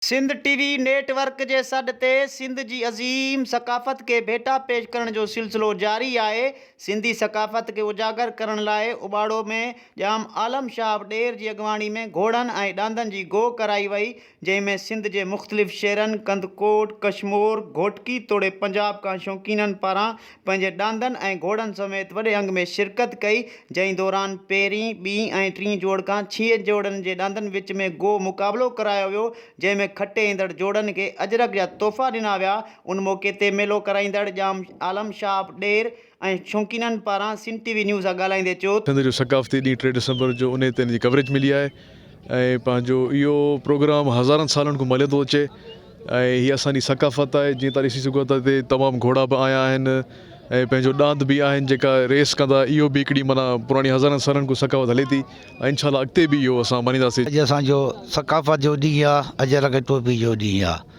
Sindh TV network जे सॾ ते सिंध जी अज़ीम सक़ाफ़त खे भेटा पेश करण जो सिलसिलो जारी आहे। सिंधी सक़ाफ़त खे उजागर करण लाइ उॿाड़ो में ॼाम आलम शाह ॾेर जी अॻवाणी में घोड़नि ऐं ॾांदनि जी गो कराई वई, जंहिं में सिंध जे मुख़्तलिफ़ शहरनि कंदकोट, कशमोर, घोटकी तोड़े पंजाब खां शौक़ीननि पारां पंहिंजे ॾांदनि ऐं घोड़नि समेत वॾे अंग में शिरकत कई, जंहिं दौरान पहिरीं, ॿीं ऐं टीं जोड़ खां 6 जोड़नि जे ॾांदनि विच में गो मुक़ाबिलो करायो वियो, जंहिं में खटे ईंदड़ जोड़नि खे अजरक जा तोहफ़ा ॾिना विया। उन मौक़े ते मेलो कराईंदड़ ॼाम आलम शाह ॾेर ऐं शौक़ीननि पारां सिंध टीवी न्यूज़ सां ॻाल्हाईंदे चयो सिंध जो सक़ाफ़ती ॾींहुं 3 डिसंबर जो उन ते कवरेज मिली आहे ऐं पंहिंजो इहो प्रोग्राम हज़ारनि सालनि खां मले थो अचे ऐं हीअ असांजी सक़ाफ़त आहे। जीअं तव्हां ॾिसी सघो था हिते तमामु घोड़ा बि आया आहिनि ऐं पंहिंजो ॾांद बि आहिनि जेका रेस कंदा। इहो बि हिकिड़ी माना पुराणी हज़ारनि सालनि खां सक़ाफ़त हले थी ऐं इंशाल्लाह अॻिते बि इहो असां मञींदासीं। अॼु असांजो सक़ाफ़त जो ॾींहुं आहे, अजरक टोपी जो ॾींहुं आहे।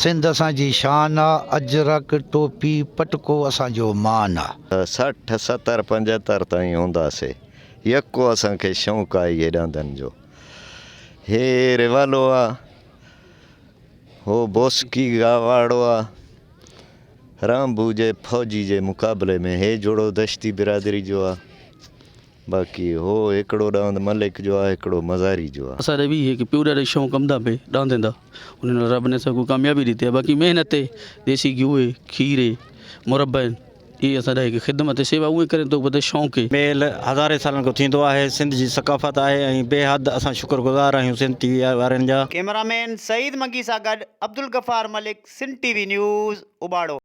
सिंध असांजी शान आहे, अजरक टोपी पटको असांजो मान आहे। 60, 70, 75 ताईं हूंदासीं। यको असांखे शौक़ु आहे इहे ॾांदनि जो। हे रिवालो आहे, हो बोस्की गावाड़ो आहे। रामबू जे फ़ौजी जे मुक़ाबले में हे जोड़ो दश्ती बिरादरी जो आहे। बाक़ी हो हिकिड़ो ॾांद मलिक जो आहे, हिकिड़ो मज़ारी जो आहे। असां भी है कि प्योर ॾाढे शौक़ु कंदा पे ॾांदनि था, उन्हनि रब ने सभु कामयाबी ॾिठी आहे। बाक़ी महिनत देसी गिहु खीर मुरबा ये असां ॾाढी ख़िदमत सेवा उहे करे थो वधे शौक़ु मेल हज़ारे सालनि खां थींदो आहे। सिंध जी सक़ाफ़त आहे ऐं बेहद असां शुक्रगुज़ार आहियूं सिंध टीवी वारनि जा। कैमरामैन सईद मंगी सां गॾु अब्दुल गफ़ार मलिक, सिंध टीवी न्यूज़, उॿाड़ो।